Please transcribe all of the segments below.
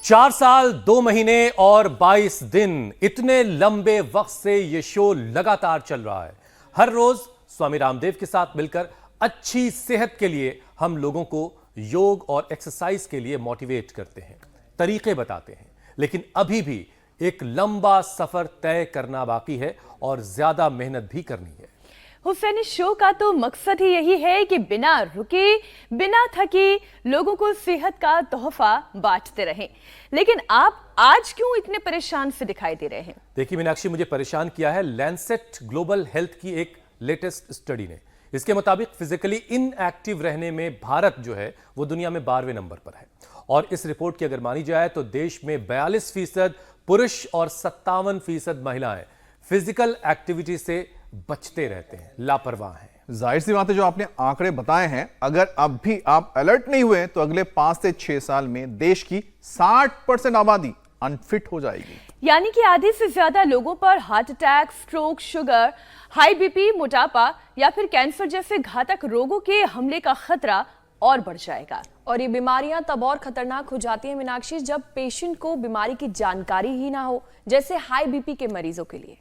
4 साल 2 महीने और 22 दिन, इतने लंबे वक्त से यह शो लगातार चल रहा है। हर रोज स्वामी रामदेव के साथ मिलकर अच्छी सेहत के लिए हम लोगों को योग और एक्सरसाइज के लिए मोटिवेट करते हैं, तरीके बताते हैं। लेकिन अभी भी एक लंबा सफर तय करना बाकी है और ज्यादा मेहनत भी करनी है। हुसैन, इस शो का तो मकसद ही यही है कि बिना रुके, बिना थके लोगों को सेहत का तोहफा बांटते रहें। लेकिन आप आज क्यों इतने परेशान से दिखाई दे रहे हैं? देखिए मीनाक्षी, मुझे परेशान किया है लैंसेट ग्लोबल हेल्थ की एक लेटेस्ट स्टडी ने। इसके मुताबिक फिजिकली इनएक्टिव रहने में भारत जो है वो दुनिया में 12वें नंबर पर है। और इस रिपोर्ट की अगर मानी जाए तो देश में 42% पुरुष और 57% महिलाएं फिजिकल एक्टिविटी से बचते रहते हैं, लापरवाह हैं। जाहिर सी बात है, जो आपने आंकड़े बताए हैं, अगर अब भी आप अलर्ट नहीं हुए तो अगले 5 से 6 साल में देश की 60% आबादी अनफिट हो जाएगी। यानी कि आधे से ज्यादा लोगों पर heart attack, stroke, sugar, high BP, मोटापा या फिर कैंसर जैसे घातक रोगों के हमले का खतरा और बढ़ जाएगा। और ये बीमारियां तब और खतरनाक हो जाती हैं मीनाक्षी, जब पेशेंट को बीमारी की जानकारी ही ना हो, जैसे हाई बीपी के मरीजों के लिए।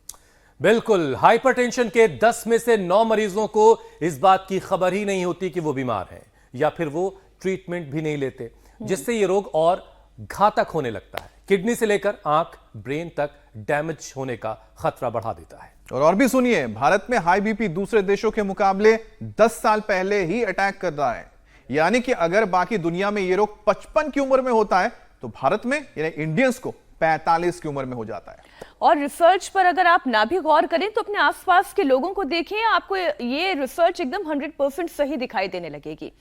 बिल्कुल, हाइपरटेंशन के 10 में से 9 मरीजों को इस बात की खबर ही नहीं होती कि वो बीमार हैं, या फिर वो ट्रीटमेंट भी नहीं लेते, जिससे ये रोग और घातक होने लगता है। किडनी से लेकर आंख, ब्रेन तक डैमेज होने का खतरा बढ़ा देता है। और भी सुनिए, भारत में हाई बीपी दूसरे देशों के मुकाबले 10 साल पहले ही अटैक कर रहा है। यानी कि अगर बाकी दुनिया में ये रोग 55 की उम्र में होता है तो भारत में यानी इंडियंस को 45 की उम्र में हो जाता है। और रिसर्च पर अगर आप ना भी गौर करें तो अपने आसपास के लोगों को देखें, आपको ये रिसर्च एकदम 100% सही दिखाई देने लगेगी।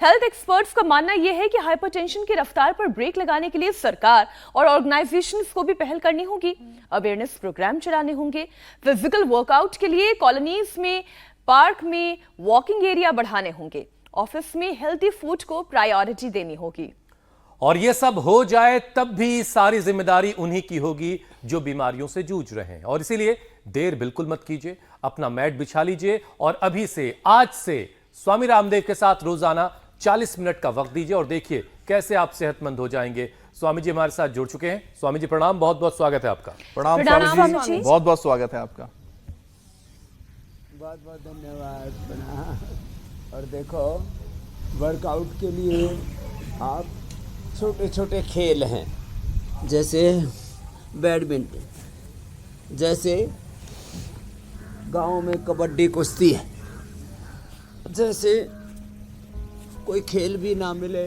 हेल्थ एक्सपर्ट्स का मानना यह है कि हाइपरटेंशन की रफ्तार पर ब्रेक लगाने के लिए सरकार और ऑर्गेनाइजेशंस को भी पहल करनी होगी, अवेयरनेस प्रोग्राम चलाने होंगे, फिजिकल वर्कआउट के लिए कॉलोनीज में, पार्क में वॉकिंग एरिया बढ़ाने होंगे, ऑफिस में हेल्थी फूड को प्रायोरिटी देनी होगी। और ये सब हो जाए तब भी सारी जिम्मेदारी उन्हीं की होगी जो बीमारियों से जूझ रहे हैं। और इसीलिए देर बिल्कुल मत कीजिए, अपना मैट बिछा लीजिए और अभी से, आज से स्वामी रामदेव के साथ रोजाना 40 मिनट का वक्त दीजिए और देखिए कैसे आप सेहतमंद हो जाएंगे। स्वामी जी हमारे साथ जुड़ चुके हैं। स्वामी जी प्रणाम, बहुत बहुत स्वागत है आपका। प्रणाम स्वामी जी, बहुत बहुत स्वागत है आपका। बहुत बहुत धन्यवाद। प्रणाम। और देखो, वर्कआउट के लिए आप छोटे छोटे खेल हैं, जैसे बैडमिंटन, जैसे गांव में कबड्डी, कुश्ती है। जैसे कोई खेल भी ना मिले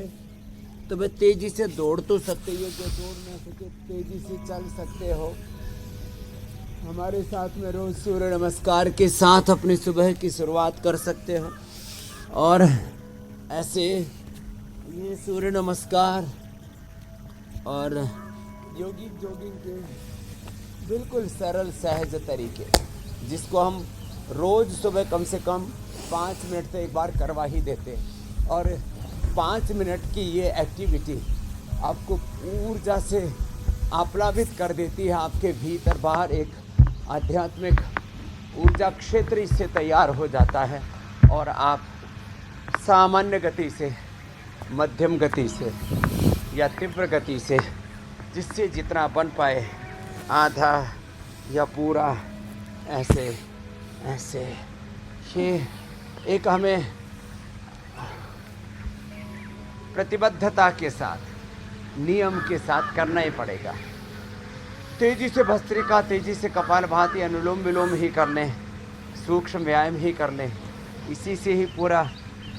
तो वे तेजी से दौड़ तो सकते हो, जो दौड़ ना सके तेजी से चल सकते हो। हमारे साथ में रोज सूर्य नमस्कार के साथ अपनी सुबह की शुरुआत कर सकते हो। और ऐसे ये सूर्य नमस्कार और जॉगिंग के बिल्कुल सरल सहज तरीके, जिसको हम रोज सुबह कम से कम 5 मिनट से एक बार करवा ही देते हैं। और 5 मिनट की ये एक्टिविटी आपको ऊर्जा से आप्लावित कर देती है। आपके भीतर बाहर एक आध्यात्मिक ऊर्जा क्षेत्र इससे तैयार हो जाता है और आप सामान्य गति से, मध्यम गति से या तीव्र गति से, जिससे जितना बन पाए, आधा या पूरा, ऐसे ऐसे, ये एक हमें प्रतिबद्धता के साथ, नियम के साथ करना ही पड़ेगा। तेजी से भस्त्रिका, तेजी से कपालभाति, अनुलोम विलोम ही कर लें, सूक्ष्म व्यायाम ही कर लें। इसी से ही पूरा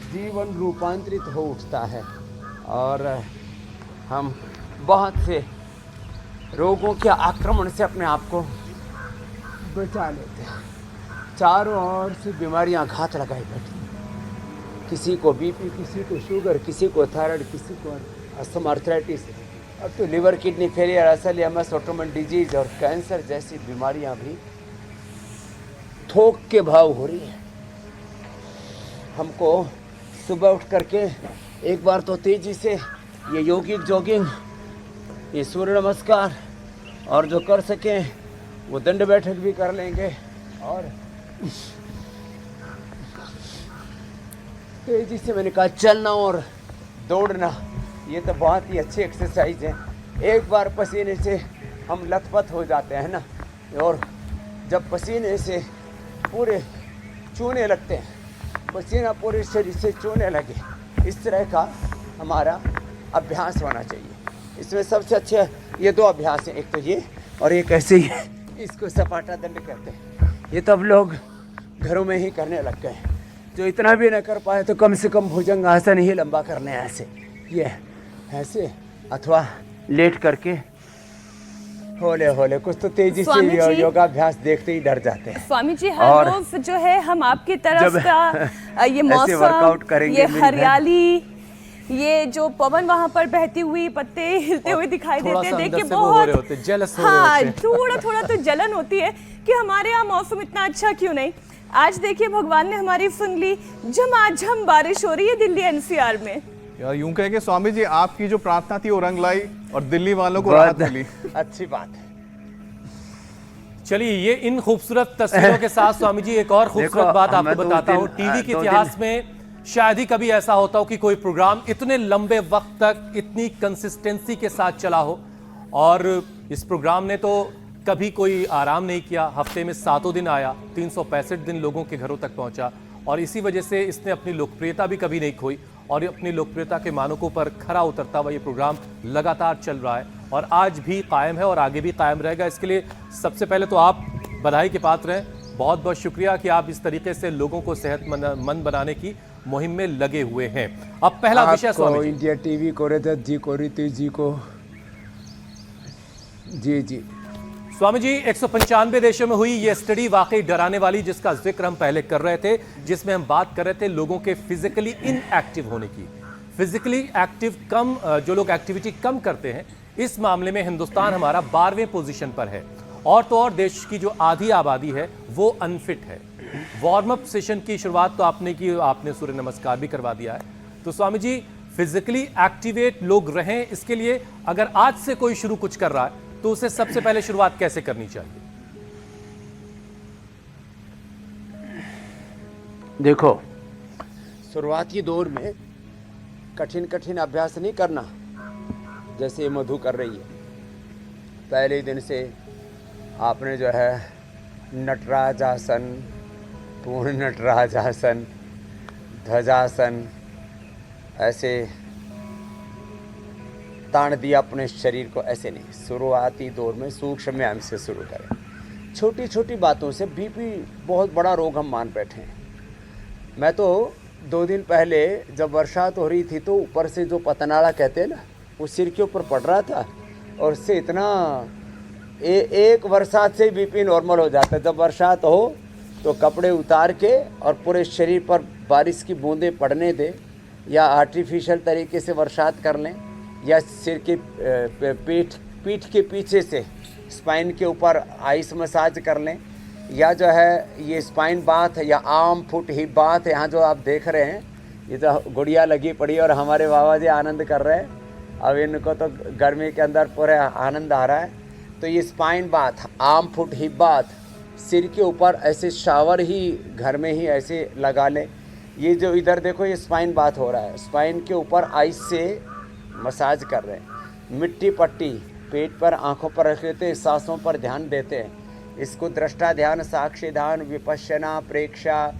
जीवन रूपांतरित हो उठता है और हम बहुत से रोगों के आक्रमण से अपने आप को बचा लेते हैं। चारों ओर से बीमारियां घात लगाई बैठी हैं। किसी को बीपी, किसी को शुगर, किसी को थायराइड, किसी को अस्थमा, आर्थराइटिस, अब तो liver, kidney failure, SLMS, autoimmune disease और कैंसर जैसी बीमारियां भी थोक के भाव हो रही हैं। हमको सुबह उठ करके एक बार तो तेजी से ये योगिक जॉगिंग, ये सूर्य नमस्कार और जो कर सकें वो दंड बैठक भी कर लेंगे। और तेजी से मैंने कहा चलना और दौड़ना, ये तो बहुत ही अच्छी एक्सरसाइज है। एक बार पसीने से हम लथपथ हो जाते हैं ना, और जब पसीने से पूरे चूने लगते हैं, पसीना पूरे शरीर से चूने लगे, इस तरह का हमारा अभ्यास होना चाहिए। इसमें सबसे अच्छे ये दो अभ्यास हैं, एक तो ये और एक ऐसे ही, इसको सपाटा दंड कहते हैं। ये तो अब लोग घरों में ही करने लग गए। जो इतना भी न कर पाए तो कम से कम भुजंगासन ही लंबा करने, ऐसे ये ऐसे, अथवा लेट करके होले होले कुछ तो तेजी स्वामी से जी, योगाभ्यास देखते ही डर जाते हैं। स्वामी जी, हर और रोज जो है हम आपकी तरफ जब का ये ऐसे वर्कआउट मौसम, करेंगे, ये मेरी हरियाली, ये जो पवन वहां पर बहती हुई, पत्ते हिलते हुए दिखाई थोड़ा देते सा हैं, अंदर देखिए से वो हो रहे बहुत, होते हैं, jealous हो रहे हाँ, होते हैं। थोड़ा थोड़ा तो जलन होती है कि हमारे यहाँ मौसम इतना अच्छा क्यों नहीं। आज देखिए भगवान ने हमारी सुन ली, झमाझम बारिश हो रही है दिल्ली एनसीआर में। यार यूं कह के स्वामी जी आपकी जो प्रार्थना थी वो रंग लाई और दिल्ली वालों को राहत मिली। अच्छी बात है। चलिए, ये इन खूबसूरत तस्वीरों के साथ स्वामी जी एक और खूबसूरत देखो, बात हमें आपको दो बताता दिन- हूँ। टीवी के दो इतिहास दिन- में शायद ही कभी ऐसा होता हो कि कोई प्रोग्राम इतने लंबे वक्त तक इतनी कंसिस्टेंसी के साथ चला हो। और इस प्रोग्राम ने तो कभी कोई आराम नहीं किया, हफ्ते में 7 दिन आया, 365 दिन लोगों के घरों तक पहुंचा, और इसी वजह से इसने अपनी लोकप्रियता भी कभी नहीं खोई, और ये अपनी लोकप्रियता के मानकों पर खरा उतरता हुआ ये प्रोग्राम लगातार चल रहा है और आज भी कायम है और आगे भी कायम रहेगा। इसके लिए सबसे पहले तो आप बधाई के पात्र हैं। बहुत बहुत शुक्रिया कि आप इस तरीके से लोगों को सेहतमंद बनाने की मुहिम में लगे हुए हैं। अब पहला विषय स्वामी जी। इंडिया टीवी को जी को रीति जी को जी स्वामी जी, 195 देशों में हुई ये स्टडी वाकई डराने वाली, जिसका जिक्र हम पहले कर रहे थे, जिसमें हम बात कर रहे थे लोगों के फिजिकली इनएक्टिव होने की। फिजिकली एक्टिव कम, जो लोग एक्टिविटी कम करते हैं, इस मामले में हिंदुस्तान हमारा 12वें पोजीशन पर है। और तो और देश की जो आधी आबादी है वो अनफिट है। वार्म अप सेशन की शुरुआत तो आपने की, आपने सूर्य नमस्कार भी करवा दिया है। तो स्वामी जी, फिजिकली एक्टिवेट लोग रहें, इसके लिए अगर आज से कोई शुरू कुछ कर रहा है तो उसे सबसे पहले शुरुआत कैसे करनी चाहिए? देखो, शुरुआती दौर में कठिन अभ्यास नहीं करना, जैसे ये मधु कर रही है। पहले दिन से आपने जो है नटराज आसन, पूर्ण नटराज आसन, ध्वजासन, ऐसे तान दिया अपने शरीर को, ऐसे नहीं। शुरुआती दौर में सूक्ष्म व्यायाम से शुरू करें। छोटी छोटी बातों से बीपी बहुत बड़ा रोग हम मान बैठे हैं। मैं तो 2 दिन पहले जब बरसात हो रही थी तो ऊपर से जो पतनाला कहते हैं ना, वो सिर के ऊपर पड़ रहा था, और उससे इतना एक बरसात से बीपी नॉर्मल हो जाता है। जब बरसात हो तो कपड़े उतार के और पूरे शरीर पर बारिश की बूंदें पड़ने दें, या आर्टिफिशियल तरीके से बरसात कर लें, या सिर के पीठ के पीछे से स्पाइन के ऊपर आइस मसाज कर लें, या जो है ये स्पाइन बाथ या आर्म फुट हिप बाथ, यहाँ जो आप देख रहे हैं ये तो गुड़िया लगी पड़ी और हमारे बाबा जी आनंद कर रहे हैं। अब इनको तो गर्मी के अंदर पूरे आनंद आ रहा है। तो ये spine bath, arm foot hip bath, सिर के ऊपर ऐसे शावर ही घर में ही ऐसे लगा लें। ये जो इधर देखो ये स्पाइन बाथ हो रहा है, स्पाइन के ऊपर आइस से मसाज कर रहे हैं। मिट्टी पट्टी पेट पर, आंखों पर रख लेते हैं, सांसों पर ध्यान देते हैं। इसको दृष्टा ध्यान, साक्षी ध्यान, विपश्यना, प्रेक्षा,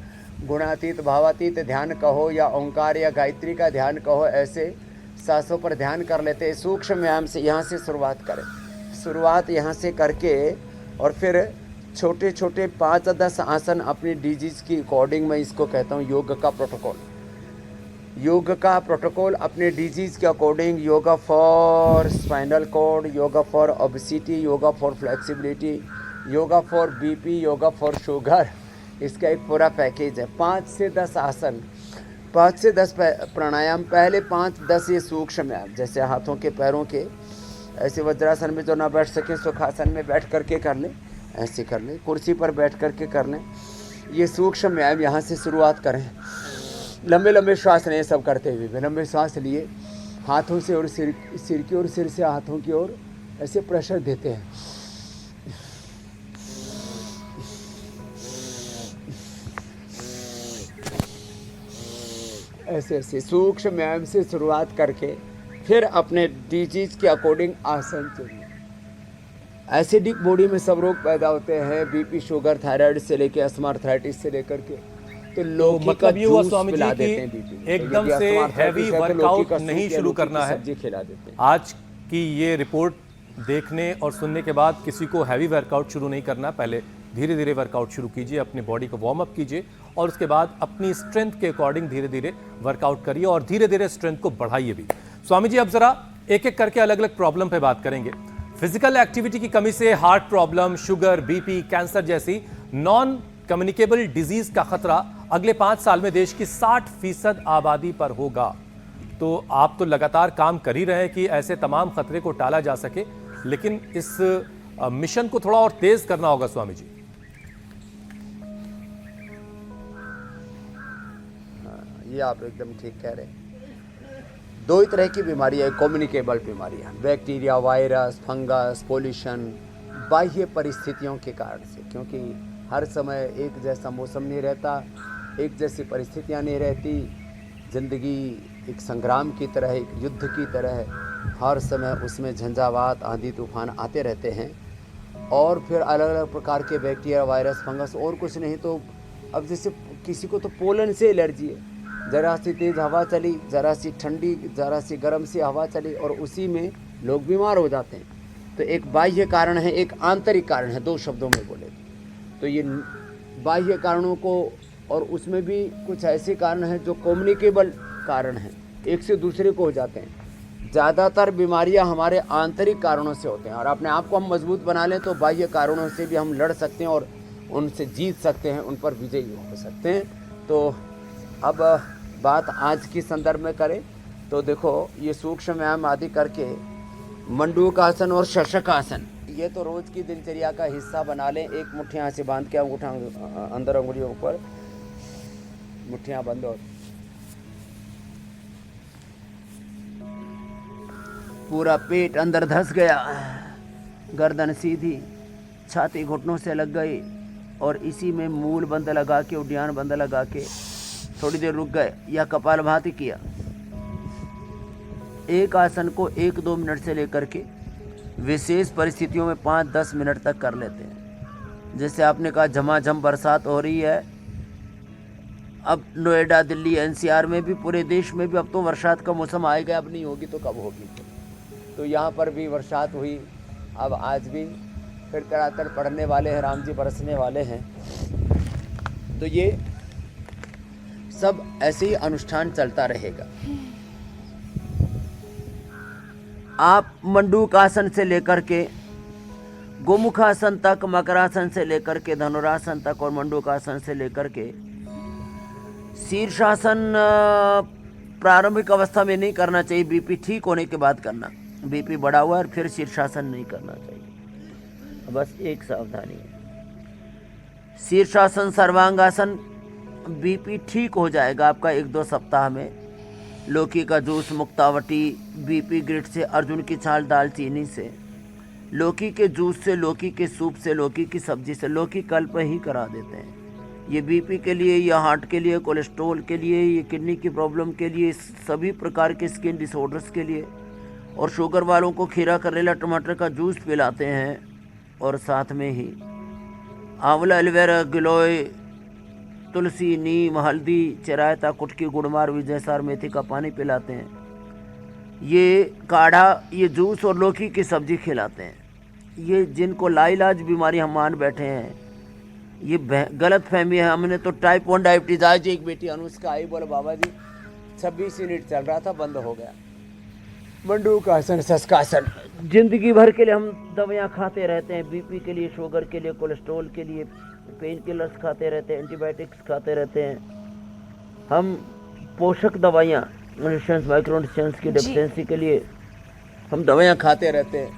गुणातीत भावातीत ध्यान कहो, या ओंकार या गायत्री का ध्यान कहो, ऐसे सांसों पर ध्यान कर लेते हैं। सूक्ष्म व्यायाम से यहाँ से शुरुआत करें। शुरुआत यहाँ से करके और फिर छोटे छोटे 5-10 आसन अपनी डिजीज की अकॉर्डिंग, मैं इसको कहता हूँ योग का प्रोटोकॉल। योग का प्रोटोकॉल अपने डिजीज के according, yoga for spinal cord, yoga for obesity, yoga for flexibility, yoga for BP, yoga for sugar, इसका एक पूरा पैकेज है। 5 से 10 आसन, 5 से 10 प्राणायाम। पहले 5-10 ये सूक्ष्म व्यायाम, जैसे हाथों के पैरों के ऐसे वज्रासन में जो ना बैठ सके सुखासन में बैठ करके कर लें, ऐसे कर लें, कुर्सी पर बैठ करके कर लें। ये सूक्ष्म व्यायाम यहाँ से शुरुआत करें। लंबे लंबे श्वास लें, सब करते हुए लंबे श्वास लिए, हाथों से और सिर की ओर, सिर से हाथों की ओर ऐसे प्रेशर देते हैं। ऐसे ऐसे सूक्ष्म व्यायाम से शुरुआत करके फिर अपने डिजीज के अकॉर्डिंग आसन चुनिए। एसिडिक बॉडी में सब रोग पैदा होते हैं, बीपी, शुगर, थायराइड से लेकर अस्थमा, आर्थराइटिस से लेकर के। तो लौकी का मतलब ये हुआ जूस स्वामी पिला जी देते हैं कि बीपी। एकदम से हैवी वर्कआउट नहीं शुरू करना है। सब्जी खिला देते हैं। आज की ये रिपोर्ट देखने और सुनने के बाद किसी को हैवी वर्कआउट शुरू नहीं करना। पहले धीरे धीरे वर्कआउट शुरू कीजिए, अपनी बॉडी को वार्म अप कीजिए और उसके बाद अपनी स्ट्रेंथ के अकॉर्डिंग धीरे धीरे वर्कआउट करिए और धीरे धीरे स्ट्रेंथ को बढ़ाइए भी। स्वामी जी अब जरा एक एक करके अलग अलग प्रॉब्लम पे बात करेंगे। फिजिकल एक्टिविटी की कमी से heart problem, sugar, BP, cancer जैसी नॉन कम्युनिकेबल डिजीज का खतरा अगले 5 साल में देश की 60% आबादी पर होगा। तो आप तो लगातार काम कर ही रहे हैं कि ऐसे तमाम खतरे को टाला जा सके, लेकिन इस मिशन को थोड़ा और तेज करना होगा स्वामी जी। ये आप एकदम ठीक कह रहे हैं। 2 ही तरह की बीमारियां, कम्युनिकेबल बीमारियां, बैक्टीरिया, वायरस, फंगस, पोल्यूशन, बाह्य परिस्थितियों के कारण से, क्योंकि हर समय एक जैसा मौसम नहीं रहता, एक जैसी परिस्थितियां नहीं रहती। ज़िंदगी एक संग्राम की तरह, एक युद्ध की तरह है। हर समय उसमें झंझावात, आंधी तूफान आते रहते हैं और फिर अलग अलग प्रकार के बैक्टीरिया, वायरस, फंगस और कुछ नहीं तो अब जैसे किसी को तो पोलन से एलर्जी है, ज़रा सी तेज़ हवा चली, ज़रा सी ठंडी, ज़रा सी गर्म सी हवा चली और उसी में लोग बीमार हो जाते हैं। तो एक बाह्य कारण है, एक आंतरिक कारण है, 2 शब्दों में बोले तो ये बाह्य कारणों को, और उसमें भी कुछ ऐसे कारण हैं जो कम्युनिकेबल कारण हैं, एक से दूसरे को हो जाते हैं। ज़्यादातर बीमारियां हमारे आंतरिक कारणों से होते हैं और अपने आप को हम मजबूत बना लें तो बाह्य कारणों से भी हम लड़ सकते हैं और उनसे जीत सकते हैं, उन पर विजयी हो सकते हैं। तो अब बात आज की संदर्भ में करें तो देखो, ये सूक्ष्म व्यायाम आदि करके मंडूक आसन और शशक आसन, ये तो रोज़ की दिनचर्या का हिस्सा बना लें। एक मुट्ठियाँ से बांध के अंगूठा अंदर, अंगुलियों पर मुट्ठियाँ बंद और पूरा पेट अंदर धंस गया, गर्दन सीधी, छाती घुटनों से लग गई और इसी में मूल बंद लगा के, उड्डयन बंद लगा के थोड़ी देर रुक गए या कपालभाति किया। एक आसन को 1-2 मिनट से लेकर के विशेष परिस्थितियों में 5-10 मिनट तक कर लेते हैं। जैसे आपने कहा झमाझम बरसात हो रही है, अब नोएडा, दिल्ली, एनसीआर में भी, पूरे देश में भी अब तो बरसात का मौसम आएगा, अब नहीं होगी तो कब होगी। तो यहाँ पर भी बरसात हुई, अब आज भी फिर तड़ातड़ पड़ने वाले हैं, राम जी बरसने वाले हैं। तो ये सब ऐसे ही अनुष्ठान चलता रहेगा। आप मंडूक आसन से लेकर के गोमुखासन तक, मकरासन से लेकर के धनुरासन तक और मंडूक आसन से लेकर के शीर्षासन प्रारंभिक अवस्था में नहीं करना चाहिए, बीपी ठीक होने के बाद करना। बीपी बढ़ा हुआ है और फिर शीर्षासन नहीं करना चाहिए, बस एक सावधानी है। शीर्षासन, सर्वांगासन, बीपी ठीक हो जाएगा आपका 1-2 सप्ताह में। लौकी का जूस, मुक्तावटी, बीपी ग्रिट से, अर्जुन की छाल, दालचीनी से, लौकी के जूस से, लौकी के सूप से, लौकी की सब्जी से, लौकी कल्प ही करा देते हैं। ये बीपी के लिए, या हार्ट के लिए, कोलेस्ट्रॉल के लिए, ये किडनी की प्रॉब्लम के लिए, सभी प्रकार के स्किन डिसऑर्डर्स के लिए। और शुगर वालों को खीरा, करेला, टमाटर का जूस पिलाते हैं और साथ में ही आंवला, एलोवेरा, गिलोय, तुलसी, नीम, हल्दी, चिरायता, कुटकी, गुड़मार, विजयसार, मेथी का पानी पिलाते हैं। ये काढ़ा, ये जूस और लौकी की सब्जी खिलाते हैं। ये जिनको लाइलाज बीमारी हम मान बैठे हैं, ये गलत फहमी है। हमने तो टाइप 1 डायबिटीज, आज एक बेटी अनुष्का आई, बोले बाबा जी 26 यूनिट चल रहा था, बंद हो गया। मंडूक आसन, शशकासन, जिंदगी भर के लिए हम दवाइयाँ खाते रहते हैं, बीपी के लिए, शुगर के लिए, कोलेस्ट्रॉल के लिए, पेन किलर्स खाते रहते हैं, एंटीबायोटिक्स खाते रहते हैं। हम पोषक दवाइयाँ, माइक्रोन्यूट्रिएंट्स की डेफिशिएंसी के लिए हम दवाइयाँ खाते रहते हैं।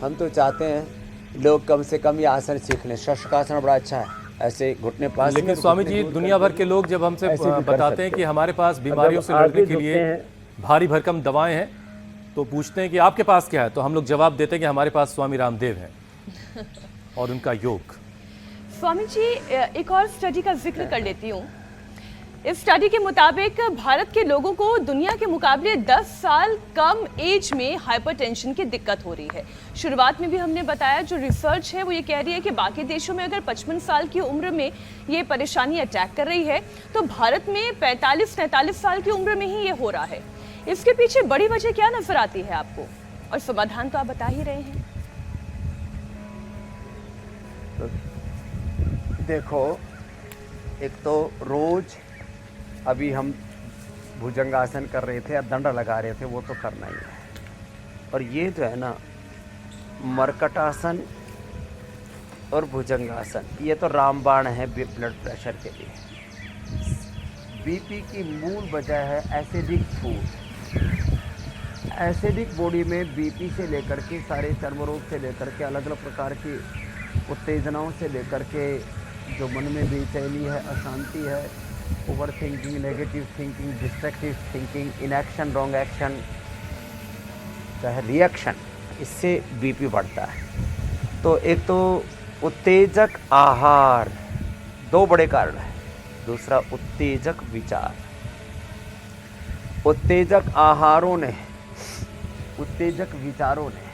हम तो चाहते हैं लोग कम से कम ये आसन सीख लें। शशकासन बड़ा अच्छा है, ऐसे घुटने पास। लेकिन स्वामी जी, दुनिया भर के लोग जब हमसे बताते हैं कि हमारे पास बीमारियों से लड़ने के लिए भारी भरकम दवाएं हैं, तो पूछते हैं कि आपके पास क्या है, तो हम लोग जवाब देते हैं कि हमारे पास स्वामी रामदेव है और उनका योग। स्वामी जी, एक और स्टडी का जिक्र कर लेती हूँ। इस स्टडी के मुताबिक भारत के लोगों को दुनिया के मुकाबले 10 साल कम एज में हाइपरटेंशन की दिक्कत हो रही है। शुरुआत में भी हमने बताया जो रिसर्च है वो ये कह रही है कि बाकी देशों में अगर 55 साल की उम्र में ये परेशानी अटैक कर रही है तो भारत में 45-43 साल की उम्र में ही ये हो रहा है। इसके पीछे बड़ी वजह क्या नजर आती है आपको, और समाधान तो आप बता ही रहे हैं। तो देखो, एक तो रोज अभी हम भुजंगासन कर रहे थे या दंड लगा रहे थे, वो तो करना ही है। और ये जो है ना मरकटासन और भुजंगासन, ये तो रामबाण है ब्लड प्रेशर के लिए। बीपी की मूल वजह है एसिडिक फूड। एसिडिक बॉडी में बीपी से लेकर के सारे चर्म रोग से लेकर के अलग अलग प्रकार की उत्तेजनाओं से लेकर के जो मन में बेचैनी है, अशांति है, over thinking, negative thinking, destructive thinking, inaction, wrong action, चाहे रिएक्शन, इससे बीपी बढ़ता है। तो एक तो उत्तेजक आहार, दो बड़े कारण हैं। दूसरा उत्तेजक विचार। उत्तेजक आहारों ने, उत्तेजक विचारों ने,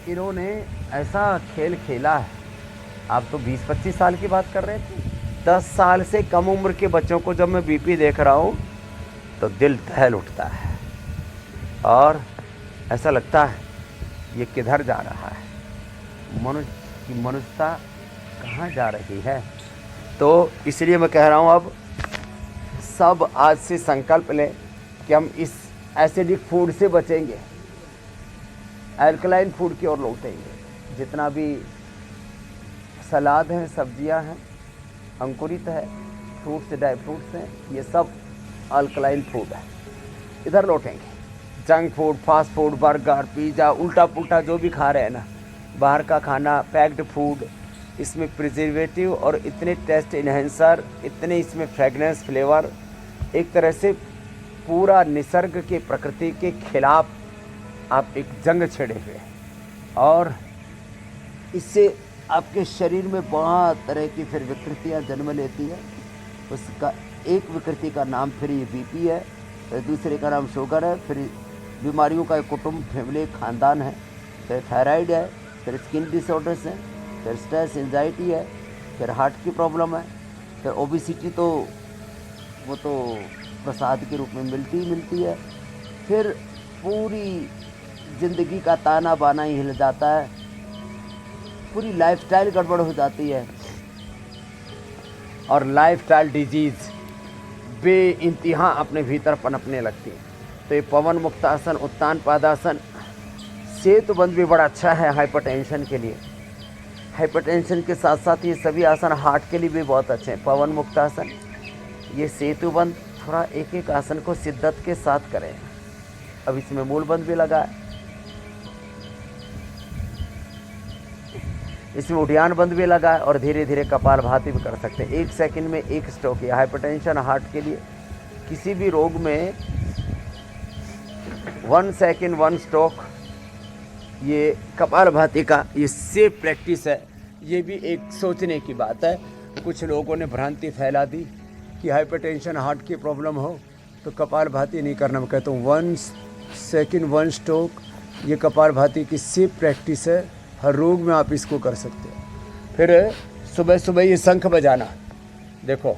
इन्होंने ऐसा खेल खेला है। आप तो 20-25 साल की बात कर रहे थे। 10 साल से कम उम्र के बच्चों को जब मैं बीपी देख रहा हूँ तो दिल दहल उठता है और ऐसा लगता है ये किधर जा रहा है, मनुष्य की मनुष्यता कहाँ जा रही है। तो इसलिए मैं कह रहा हूँ अब सब आज से संकल्प लें कि हम इस एसिडिक फूड से बचेंगे, अल्कलाइन फूड की ओर लौटेंगे। जितना भी सलाद हैं, सब्जियां हैं, अंकुरित है, फ्रूट्स, ड्राई फ्रूट्स हैं, ये सब अल्कलाइन फूड है, इधर लौटेंगे। Junk food, fast food, burger, pizza, उल्टा पुल्टा जो भी खा रहे हैं ना, बाहर का खाना, पैक्ड फूड, इसमें प्रिजर्वेटिव और इतने टेस्ट इन्हेंसर, इतने इसमें फ्रेगनेंस, फ्लेवर, एक तरह से पूरा निसर्ग के, प्रकृति के खिलाफ आप एक जंग छेड़े हुए हैं। और इससे आपके शरीर में बहुत तरह की फिर विकृतियाँ जन्म लेती है। उसका एक विकृति का नाम फिर ये बीपी है, फिर दूसरे का नाम शुगर है, फिर बीमारियों का एक कुटुंब, फैमिली, खानदान है, फिर थायराइड है, फिर स्किन डिसऑर्डर्स हैं, फिर स्ट्रेस, एंजाइटी है, फिर हार्ट की प्रॉब्लम है, फिर ओबेसिटी, तो वो तो प्रसाद के रूप में मिलती ही मिलती है। फिर पूरी ज़िंदगी का ताना बाना ही हिल जाता है, पूरी लाइफस्टाइल गड़बड़ हो जाती है और लाइफस्टाइल डिजीज़ बेइंतहा अपने भीतर पनपने लगती है। तो ये पवन मुक्तासन, उत्तान पादासन, सेतुबंध भी बड़ा अच्छा है हाइपरटेंशन के लिए। हाइपरटेंशन के साथ साथ ये सभी आसन हार्ट के लिए भी बहुत अच्छे हैं। पवन मुक्तासन, ये सेतुबंध, थोड़ा एक एक आसन को शिद्दत के साथ करें। अब इसमें मूलबंध भी लगा है, इसमें उड्डयन बंद भी लगा है और धीरे धीरे कपालभाति भी कर सकते हैं। 1 सेकंड में 1 स्ट्रोक। ये हाइपरटेंशन हार्ट के लिए, किसी भी रोग में 1 सेकंड 1 स्ट्रोक, ये कपालभाति का ये सेफ प्रैक्टिस है। ये भी एक सोचने की बात है। कुछ लोगों ने भ्रांति फैला दी कि हाइपरटेंशन हार्ट की प्रॉब्लम हो तो कपालभाति नहीं करना। मैं कहता हूँ 1 सेकंड 1 स्ट्रोक, ये कपालभाति की सेफ प्रैक्टिस है। हर रोग में आप इसको कर सकते हैं। फिर सुबह सुबह ये शंख बजाना, देखो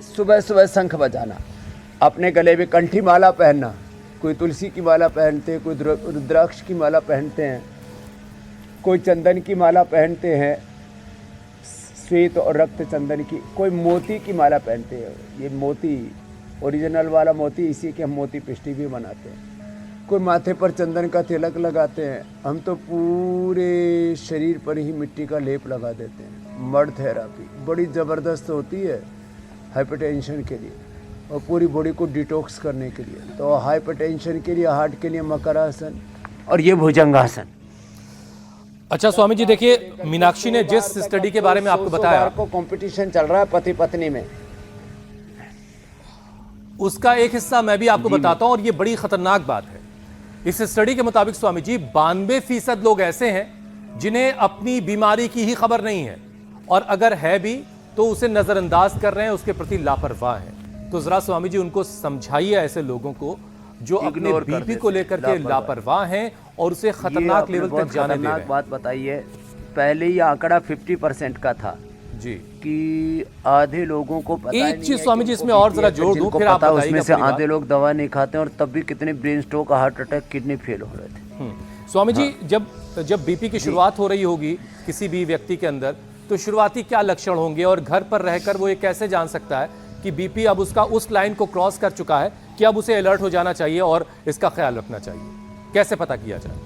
सुबह सुबह शंख बजाना, अपने गले में कंठी माला पहनना। कोई तुलसी की माला पहनते हैं, कोई रुद्राक्ष की माला पहनते हैं, कोई चंदन की माला पहनते हैं, श्वेत और रक्त चंदन की, कोई मोती की माला पहनते हैं। ये मोती ओरिजिनल वाला मोती, इसी के हम मोती पिष्टी भी बनाते हैं। कोई माथे पर चंदन का तिलक लगाते हैं। हम तो पूरे शरीर पर ही मिट्टी का लेप लगा देते हैं। मड थेरापी बड़ी ज़बरदस्त होती है हाइपरटेंशन के लिए और पूरी बॉडी को डिटॉक्स करने के लिए। तो हाइपरटेंशन के लिए, हार्ट के लिए मकरासन और ये भुजंगासन। अच्छा स्वामी जी, देखिए मीनाक्षी ने जिस स्टडी के बारे में आपको बताया, को कंपटीशन चल रहा है पति पत्नी में। उसका एक हिस्सा मैं भी आपको बताता हूं, और ये बड़ी खतरनाक बात है। इस स्टडी के मुताबिक स्वामी जी 92% लोग ऐसे हैं जिन्हें अपनी बीमारी की ही खबर नहीं है, और अगर है भी तो उसे नजरअंदाज कर रहे हैं, उसके प्रति लापरवाह हैं। तो जरा स्वामी जी उनको समझाइए, ऐसे लोगों को जो अपने बीपी को लेकर के लापरवाह हैं और उसे खतरनाक लेवल तक जाने दे रहे हैं। बात बताइए, पहले ये आंकड़ा 50% का था जी, कि आधे लोगों को पता एक चीज स्वामी जी इसमें और जरा जोड़ दूं, फिर आप बताइए। उसमें से आधे लोग दवा नहीं खाते और तब भी कितने brain stroke, heart attack, kidney fail हो रहे थे। स्वामी जी जब बीपी की शुरुआत हो रही होगी किसी भी व्यक्ति के अंदर, तो शुरुआती क्या लक्षण होंगे, और घर पर रहकर वो ये कैसे जान सकता है कि बीपी अब उसका उस लाइन को क्रॉस कर चुका है कि अब उसे अलर्ट हो जाना चाहिए और इसका ख्याल रखना चाहिए? कैसे पता किया जाए?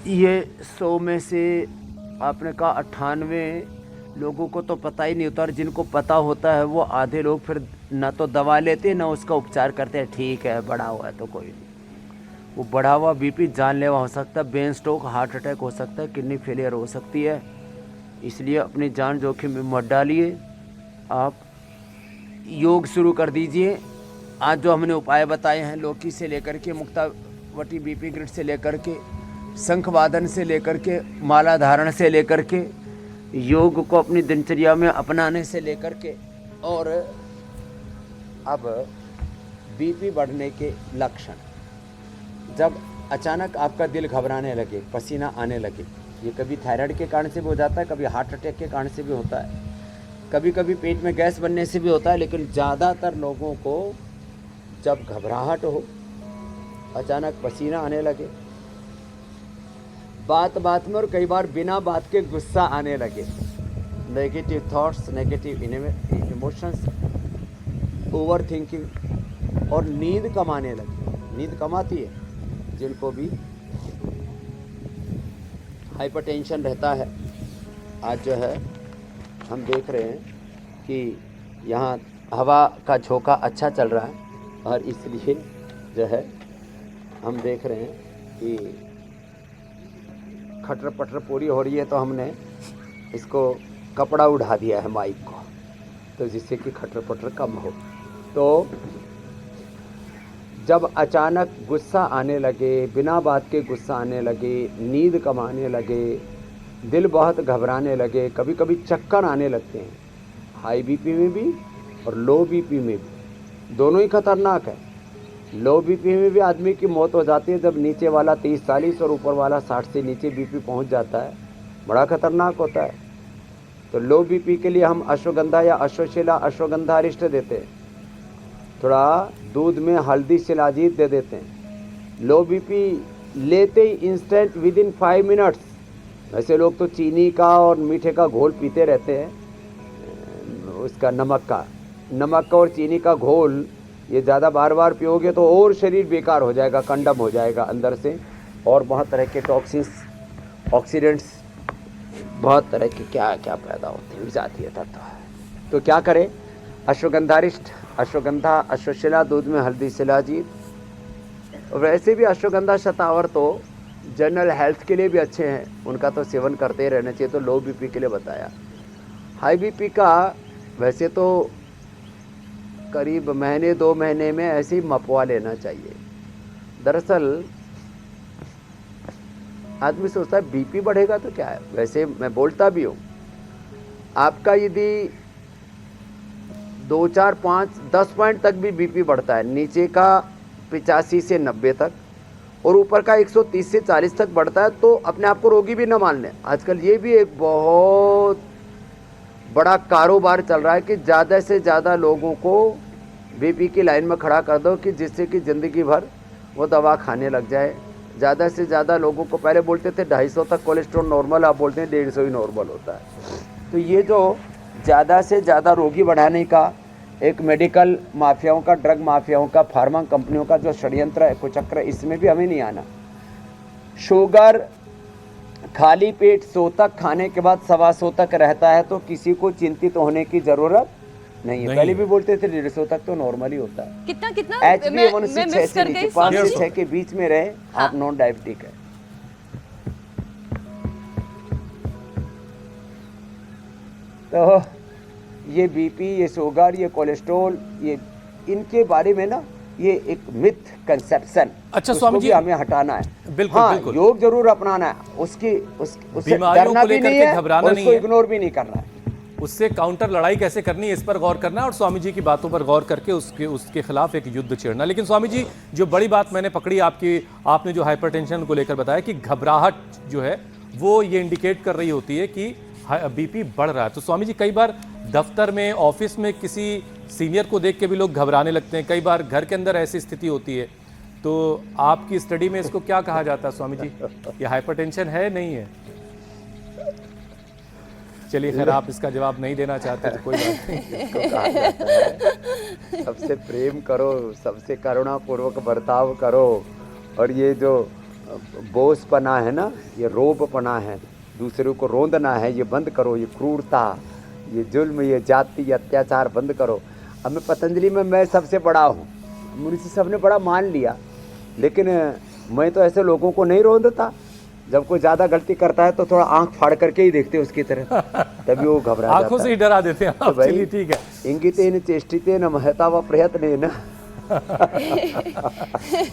ये 100 में से आपने कहा 98 लोगों को तो पता ही नहीं होता, और जिनको पता होता है वो आधे लोग फिर ना तो दवा लेते हैं ना उसका उपचार करते हैं। ठीक है, बढ़ा हुआ है तो कोई नहीं। वो बढ़ा हुआ बीपी जानलेवा हो सकता है, ब्रेन स्ट्रोक, हार्ट अटैक हो सकता है, किडनी फेलियर हो सकती है। इसलिए अपनी जान जोखिम में मत डालिए। आप योग शुरू कर दीजिए। आज जो हमने उपाय बताए हैं, लौकी से लेकर के मुक्तावटी बीपी ग्रिड से लेकर के शंखवादन से लेकर के माला धारण से लेकर के योग को अपनी दिनचर्या में अपनाने से लेकर के, और अब बीपी बढ़ने के लक्षण, जब अचानक आपका दिल घबराने लगे, पसीना आने लगे, ये कभी थायराइड के कारण से भी हो जाता है, कभी हार्ट अटैक के कारण से भी होता है, कभी कभी पेट में गैस बनने से भी होता है, लेकिन ज़्यादातर लोगों को जब घबराहट हो, अचानक पसीना आने लगे, बात बात में और कई बार बिना बात के गुस्सा आने लगे, negative thoughts, negative emotions, over thinking, और नींद कम आने लगी। नींद कम आती है जिनको भी हाइपरटेंशन रहता है। आज जो है हम देख रहे हैं कि यहाँ हवा का झोंका अच्छा चल रहा है, और इसलिए जो है हम देख रहे हैं कि खटर पटर पूरी हो रही है, तो हमने इसको कपड़ा उड़ा दिया है माइक को, तो जिससे कि खटर पटर कम हो। तो जब अचानक गुस्सा आने लगे, बिना बात के गुस्सा आने लगे, नींद कम आने लगे, दिल बहुत घबराने लगे, कभी कभी चक्कर आने लगते हैं, हाई बीपी में भी और लो बीपी में भी, दोनों ही खतरनाक है। लो बीपी में भी आदमी की मौत हो जाती है जब नीचे वाला 30-40 और ऊपर वाला 60 से नीचे बीपी पहुंच जाता है, बड़ा खतरनाक होता है। तो लो बीपी के लिए हम अश्वगंधा या अश्वशिला अश्वगंधा अरिष्ट देते हैं, थोड़ा दूध में हल्दी शिलाजीत दे देते हैं। लो बीपी लेते ही इंस्टेंट विद इन 5 मिनट्स। वैसे लोग तो चीनी का और मीठे का घोल पीते रहते हैं, उसका नमक का और चीनी का घोल, ये ज़्यादा बार बार पियोगे तो और शरीर बेकार हो जाएगा, कंडम हो जाएगा अंदर से, और बहुत तरह के टॉक्सिन्स, ऑक्सीडेंट्स, बहुत तरह के क्या क्या पैदा होते हैं, विजातीय तत्व है। तो क्या करें? अश्वगंधारिष्ट, अश्वगंधा, अश्वशिला, दूध में हल्दी शिलाजीत। वैसे भी अश्वगंधा शतावर तो जनरल हेल्थ के लिए भी अच्छे हैं, उनका तो सेवन करते ही रहना चाहिए। तो लो बीपी के लिए बताया। हाई बीपी का वैसे तो करीब महीने 2 महीने में ऐसे ही मपवा लेना चाहिए। दरअसल आदमी सोचता है बीपी बढ़ेगा तो क्या है, वैसे मैं बोलता भी हूँ, आपका यदि 2, 4, 5, 10 पॉइंट तक भी बीपी बढ़ता है, नीचे का 85 से 90 तक और ऊपर का 130 से 40 तक बढ़ता है, तो अपने आप को रोगी भी न मान लें। आजकल ये भी एक बहुत बड़ा कारोबार चल रहा है कि ज़्यादा से ज़्यादा लोगों को बीपी की लाइन में खड़ा कर दो, कि जिससे कि ज़िंदगी भर वो दवा खाने लग जाए। ज़्यादा से ज़्यादा लोगों को, पहले बोलते थे 250 तक कोलेस्ट्रॉल नॉर्मल, आप बोलते हैं 150 ही नॉर्मल होता है। तो ये जो ज़्यादा से ज़्यादा रोगी बढ़ाने का एक मेडिकल माफियाओं का, ड्रग माफियाओं का, फार्मा कंपनियों का जो षड्यंत्र है, कुचक्र, इसमें भी हमें नहीं आना। शुगर खाली पेट 100 तक खाने के बाद 125 तक रहता है, तो किसी को चिंतित होने की जरूरत नहीं है। पहले भी बोलते थे 150 तक तो नॉर्मली होता है। कितना HbA1c 6 से नीचे, 5 से 6 के बीच में रहे, हाँ। आप नॉन डायबिटिक है। तो ये बीपी, ये शुगर, ये कोलेस्ट्रॉल, ये इनके बारे में ना ये एक मिथ कंसेप्शन, अच्छा स्वामी जी, हमें हटाना है। बिल्कुल, हाँ, बिल्कुल। योग जरूर अपनाना है, उससे बीमारियों डरना को भी लेकर नहीं के है, घबराना नहीं उसको है। इग्नोर भी नहीं करना है। उससे काउंटर लड़ाई कैसे करनी है इस पर गौर करना और स्वामी जी की बातों पर गौर करके उसके खिलाफ एक युद्ध छेड़ना। लेकिन स्वामी जी, जो बड़ी बात मैंने पकड़ी आपने जो हाइपरटेंशन को लेकर बताया कि घबराहट जो है वो ये इंडिकेट कर रही होती है कि बीपी बढ़ रहा है। तो स्वामी जी, कई बार दफ्तर में, ऑफिस में किसी सीनियर को देख के भी लोग घबराने लगते हैं, कई बार घर के अंदर ऐसी स्थिति होती है, तो आपकी स्टडी में इसको क्या कहा जाता है स्वामी जी? ये हाइपरटेंशन है, नहीं है? चलिए खैर, आप इसका जवाब नहीं देना चाहते तो कोई बात नहीं। इसको कहा जाता है सबसे प्रेम करो, सबसे करुणापूर्वक बर्ताव करो, और ये जो बोझपना है ना, ये रोबपना है, दूसरों को रोंदना है, ये बंद करो। ये क्रूरता, ये जुल्म, ये जाति, ये अत्याचार बंद करो। अब मैं पतंजलि में मैं सबसे बड़ा हूँ, मुझे सबने बड़ा मान लिया, लेकिन मैं तो ऐसे लोगों को नहीं रोंदता। जब कोई ज़्यादा गलती करता है तो थोड़ा आंख फाड़ करके ही देखते हैं उसकी तरह, तभी वो घबरा जाता है। आंखों से ही डरा देते हैं आप। चलिए ठीक है। इंगितेन चेष्टितेन महता व प्रयत्नेन।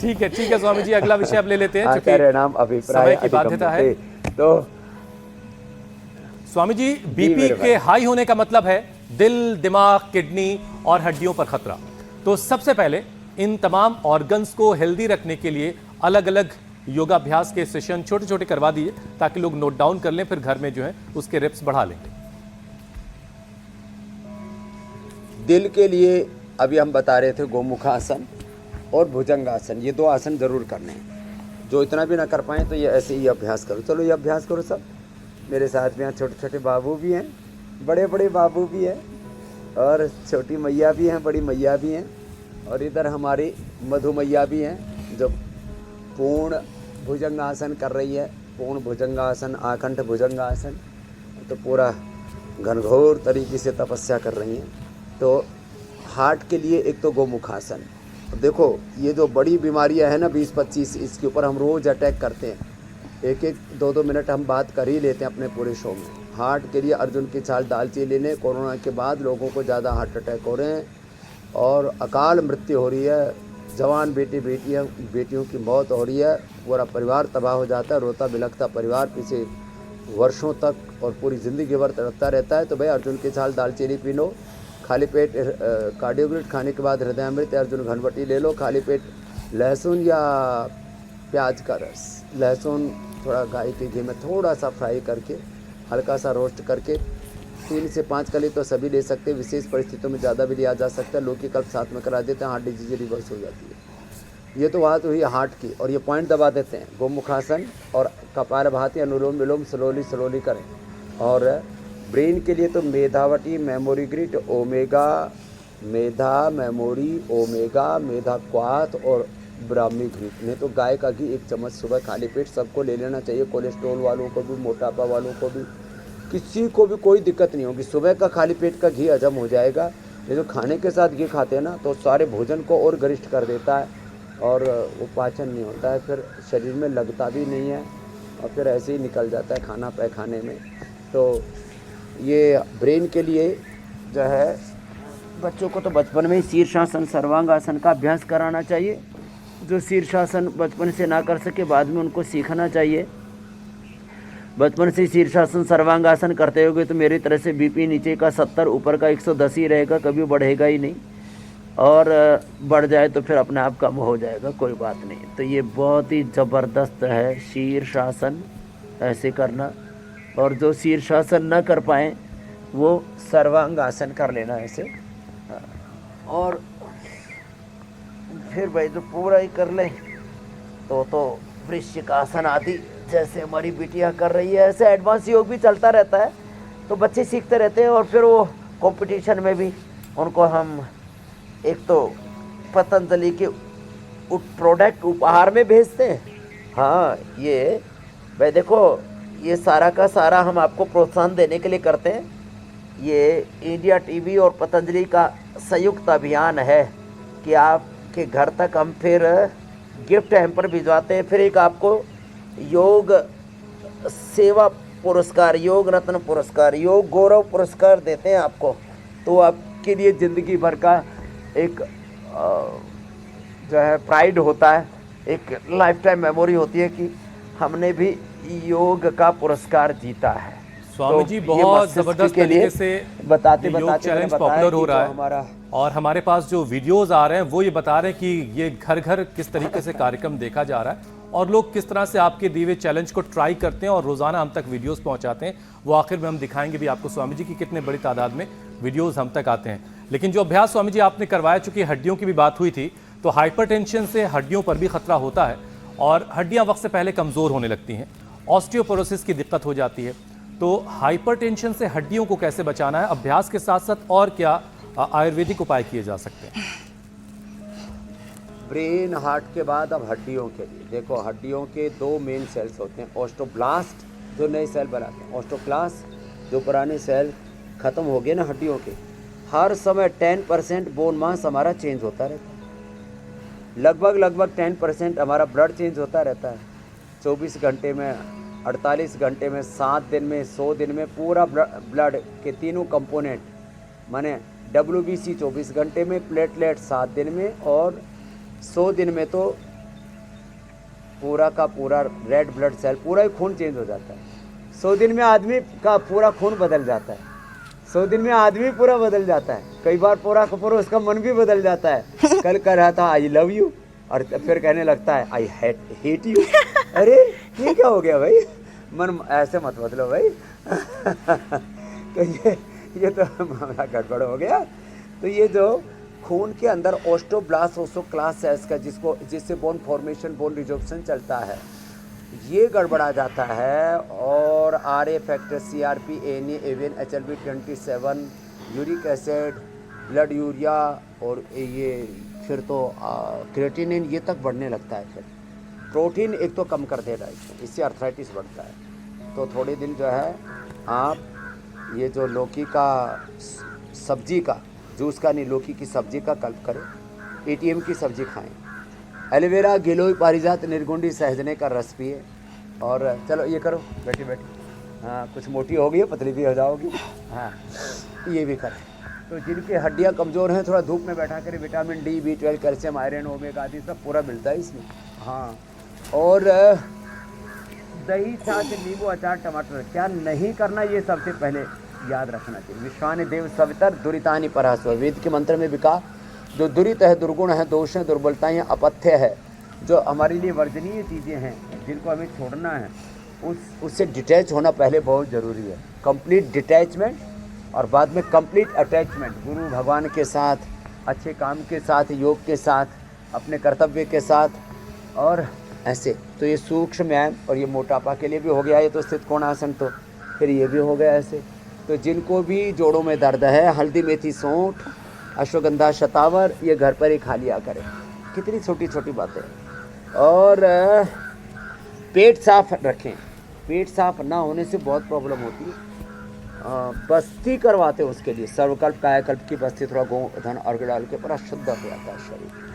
ठीक है स्वामी जी, अगला विषय आप ले लेते हैं, आचार्य नाम समय अभिप्राय की बाध्यता है। तो स्वामी जी, बीपी के हाई होने का मतलब है दिल, दिमाग, किडनी और हड्डियों पर खतरा। तो सबसे पहले इन तमाम ऑर्गन्स को हेल्दी रखने के लिए अलग अलग योगाभ्यास के सेशन छोटे छोटे करवा दिए ताकि लोग नोट डाउन कर लें, फिर घर में जो है उसके रेप्स बढ़ा लेंगे। दिल के लिए अभी हम बता रहे थे गोमुखासन और भुजंगासन, ये 2 आसन जरूर करने हैं। जो इतना भी ना कर पाए तो ये ऐसे ही अभ्यास करो। चलो ये अभ्यास करो सब मेरे साथ में। यहाँ छोटे छोटे बाबू भी हैं, बड़े बड़े बाबू भी हैं, और छोटी मैया भी हैं, बड़ी मैया भी हैं, और इधर हमारी मधु मैया भी हैं जो पूर्ण भुजंगासन कर रही है। पूर्ण भुजंगासन, आकंठ भुजंगासन, तो पूरा घनघोर तरीके से तपस्या कर रही हैं। तो हार्ट के लिए एक तो गोमुखासन। देखो ये जो बड़ी बीमारियां हैं ना 20-25, इसके ऊपर हम रोज़ अटैक करते हैं, 1-1, 2-2 मिनट हम बात कर ही लेते हैं अपने पूरे शो में। हार्ट के लिए अर्जुन की छाल दालचीनी लेने, कोरोना के बाद लोगों को ज़्यादा हार्ट अटैक हो रहे हैं और अकाल मृत्यु हो रही है। जवान बेटियों की मौत हो रही है, पूरा परिवार तबाह हो जाता है, रोता बिलखता परिवार पीछे वर्षों तक और पूरी ज़िंदगी भर तड़पता रहता है। तो भाई अर्जुन की छाल दालचीनी पी लो, खाली पेट कार्डियोग्रिड खाने के बाद हृदयामृत अर्जुन घनवटी ले लो, खाली पेट लहसुन या प्याज का रस, लहसुन थोड़ा गाय के घी में थोड़ा सा फ्राई करके, हल्का सा रोस्ट करके 3 से 5 कली तो सभी ले सकते हैं, विशेष परिस्थितियों में ज़्यादा भी लिया जा सकता है। लौकी कल्प साथ में करा देते हैं, हार्ट डिजीज रिवर्स हो जाती है। ये तो बात हुई हार्ट की, और ये पॉइंट दबा देते हैं। गोमुखासन और कपालभाति, अनुलोम विलोम स्लोली करें। और ब्रेन के लिए तो मेधावटी, मेमोरी ग्रिड, ओमेगा, मेधा मेमोरी, ओमेगा, मेधा क्वाथ और ब्राह्मी घी। नहीं तो गाय का घी 1 चम्मच सुबह खाली पेट सबको ले लेना चाहिए। कोलेस्ट्रॉल वालों को भी, मोटापा वालों को भी, किसी को भी कोई दिक्कत नहीं होगी। सुबह का खाली पेट का घी हजम हो जाएगा। ये जो खाने के साथ घी खाते हैं ना, तो सारे भोजन को और गरिष्ठ कर देता है और वो पाचन नहीं होता है, फिर शरीर में लगता भी नहीं है और फिर ऐसे ही निकल जाता है खाना पैखाने में। तो ये ब्रेन के लिए जो है बच्चों को तो बचपन में ही शीर्षासन, सर्वांगासन का अभ्यास कराना चाहिए। जो शीर्षासन बचपन से ना कर सके, बाद में उनको सीखना चाहिए। बचपन से शीर्षासन, सर्वांगासन करते होगे तो मेरी तरह से बीपी नीचे का 70, ऊपर का 110 ही रहेगा, कभी बढ़ेगा ही नहीं। और बढ़ जाए तो फिर अपने आप कम हो जाएगा, कोई बात नहीं। तो ये बहुत ही ज़बरदस्त है शीर्षासन ऐसे करना। और जो शीर्षासन न कर पाएँ वो सर्वांगासन कर लेना ऐसे। और फिर भाई जो पूरा ही कर लें तो वृश्चिकासन आदि जैसे हमारी बिटिया कर रही है, ऐसे एडवांस योग भी चलता रहता है। तो बच्चे सीखते रहते हैं और फिर वो कंपटीशन में भी उनको हम एक तो पतंजलि के प्रोडक्ट उपहार में भेजते हैं। हाँ, ये भाई देखो, ये सारा का सारा हम आपको प्रोत्साहन देने के लिए करते हैं। ये इंडिया टीवी और पतंजलि का संयुक्त अभियान है कि आपके घर तक हम फिर गिफ्ट हैम्पर भिजवाते हैं। फिर एक आपको योग सेवा पुरस्कार, योग रत्न पुरस्कार, योग गौरव पुरस्कार देते हैं आपको। तो आपके लिए ज़िंदगी भर का एक जो है प्राइड होता है, एक लाइफ टाइम मेमोरी होती है कि हमने भी योग का पुरस्कार जीता है। स्वामी जी, ये बहुत मस्तिष्क जबरदस्त के लिए तरीके से बताते ये योग बताते चैलेंज मैंने बताया पॉपुलर हो कि रहा जो है हमारा और हमारे पास जो वीडियोस आ रहे हैं वो ये बता रहे हैं कि ये घर घर किस तरीके से कार्यक्रम देखा जा रहा है और लोग किस तरह से आपके दिए हुए चैलेंज को ट्राई करते हैं और रोजाना हम तक वीडियोस पहुंचाते हैं। वो आखिर में हम दिखाएंगे भी आपको स्वामी जी की कितने बड़ी तादाद में वीडियोस हम तक आते हैं। लेकिन जो अभ्यास स्वामी जी आपने करवाया, चूंकि हड्डियों की भी बात हुई थी, तो हाइपरटेंशन से हड्डियों पर भी खतरा होता है और हड्डियां वक्त से पहले कमजोर होने लगती हैं, ऑस्टियोपोरोसिस की दिक्कत हो जाती है। तो हाइपरटेंशन से हड्डियों को कैसे बचाना है, अभ्यास के साथ साथ और क्या आयुर्वेदिक उपाय किए जा सकते हैं? ब्रेन हार्ट के बाद अब हड्डियों के लिए देखो, हड्डियों के 2 मेन सेल्स होते हैं। ऑस्टोब्लास्ट जो नए सेल बनाते हैं, ऑस्टोक्लास्ट जो पुराने सेल खत्म हो गए ना हड्डियों के। हर समय 10% बोन मास हमारा चेंज होता रहता है, लगभग 10% हमारा ब्लड चेंज होता रहता है। 24 घंटे में, 48 घंटे में, 7 दिन में, 100 दिन में पूरा ब्लड के तीनों कंपोनेंट, माने WBC 24 घंटे में, प्लेटलेट 7 दिन में और 100 दिन में तो पूरा का पूरा रेड ब्लड सेल, पूरा ही खून चेंज हो जाता है। 100 दिन में आदमी का पूरा खून बदल जाता है, 100 दिन में आदमी पूरा बदल जाता है। कई बार पूरा का पूरा उसका मन भी बदल जाता है। कल कह रहा था आई लव यू और फिर कहने लगता है आई हेट यू। अरे ये क्या हो गया भाई, मन ऐसे मत बदलो भाई। तो ये तो मामला गड़बड़ हो गया। तो ये जो खून के अंदर ऑस्टोब्लास्ट ओस्टोक्लास्ट सेल्स का जिससे बोन फॉर्मेशन, बोन रिजॉर्प्शन चलता है, ये गड़बड़ा जाता है और RA factor, CRP, ANA, AVN, HLB27, uric acid, blood urea और ये फिर तो क्रिएटिनिन ये तक बढ़ने लगता है। फिर प्रोटीन एक तो कम कर देगा इससे अर्थराइटिस बढ़ता है। तो थोड़े दिन जो है आप ये जो लौकी का सब्जी का जूस का नहीं, लौकी की सब्जी का कल्प करें, ATM की सब्जी खाएं, एलोवेरा, गिलोय, पारिजात, निर्गुंडी, सहजने का रस पिए और चलो ये करो बैठी बैठी, हाँ कुछ मोटी होगी है, पतली भी हो जाओगी, हाँ ये भी करें। तो जिनकी हड्डियाँ कमज़ोर हैं थोड़ा धूप में बैठा करें, vitamin D, B12, calcium, iron, omega आदि सब पूरा मिलता है इसमें। हाँ, और दही, छाछ, नींबू, अचार, टमाटर क्या नहीं करना, ये सबसे पहले याद रखना चाहिए। विश्वानि देव सवितर दुरितानि परास्वर, वेद के मंत्र में भी कहा जो दुरित है, दुर्गुण है, दोष है, दुर्बलताएं हैं, अपथ्य है, जो हमारे लिए वर्जनीय चीज़ें हैं जिनको हमें छोड़ना है, उससे डिटैच होना पहले बहुत ज़रूरी है। कंप्लीट डिटैचमेंट और बाद में कंप्लीट अटैचमेंट गुरु भगवान के साथ, अच्छे काम के साथ, योग के साथ, अपने कर्तव्य के साथ और ऐसे। तो ये सूक्ष्म व्यायाम और ये मोटापा के लिए भी हो गया, ये तो स्थित कोणासन, तो फिर ये भी हो गया ऐसे। तो जिनको भी जोड़ों में दर्द है, हल्दी, मेथी, सौंठ, अश्वगंधा, शतावर ये घर पर ही खा लिया करें। कितनी छोटी छोटी बातें। और पेट साफ रखें, पेट साफ ना होने से बहुत प्रॉब्लम होती है। बस्ती करवाते हैं उसके लिए, सर्वकल्प कायाकल्प की बस्ती, थोड़ा गोधन अर्घ डाल के बड़ा शुद्ध हो जाता है शरीर।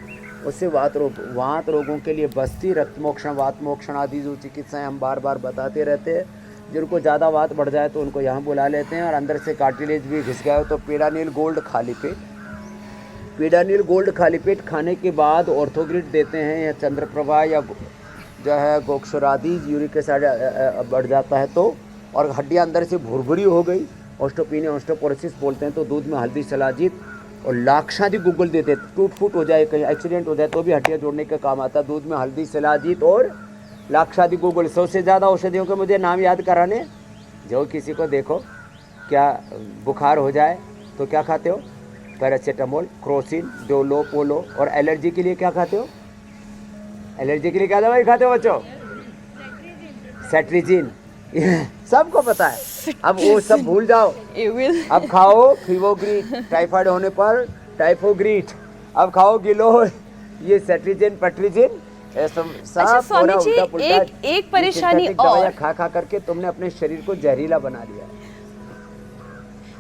उससे वात रोगों के लिए बस्ती, रक्त मोक्षण, वात मोक्षण आदि जो चिकित्साएँ हम बार बार बताते रहते हैं। जिनको ज़्यादा वात बढ़ जाए तो उनको यहाँ बुला लेते हैं, और अंदर से कार्टिलेज भी घिस गया हो तो पेडानिल गोल्ड खाली पेट, पेडानिल गोल्ड खाली पेट खाने के बाद ऑर्थोग्रिड देते हैं, या चंद्रप्रभा या जो है गोक्षरादि, यूरिक एसिड बढ़ जाता है तो, और हड्डियाँ अंदर से भुरभुरी हो गई, ऑस्टोपीनिया, ऑस्टोपोरोसिस बोलते हैं, तो दूध में हल्दी, शिलाजीत और लाक्षादि गुग्गल देते, टूट फूट हो जाए, कहीं एक्सीडेंट हो जाए तो भी हड्डियाँ जोड़ने का काम आता है। दूध में हल्दी, शिलाजीत और लाक्षादि गुग्गल। 100 से ज़्यादा औषधियों के मुझे नाम याद कराने। जो किसी को देखो क्या बुखार हो जाए तो क्या खाते हो, पैरासीटामोल, क्रोसिन, डोलो, पोलो, और एलर्जी के लिए क्या खाते हो, एलर्जी के लिए क्या दवाई खाते हो बच्चों, सेट्रिजिन, सबको पता है। अब वो सब भूल जाओ, अब खाओ फीवोग्रीट, टाइफाइड होने पर टाइफोग्रीट, अब खाओ गिलो, ये सेट्रिजिन, पेट्रिजिन, अच्छा स्वामी जी, एक परेशानी और खा खा करके तुमने अपने शरीर को जहरीला बना लिया।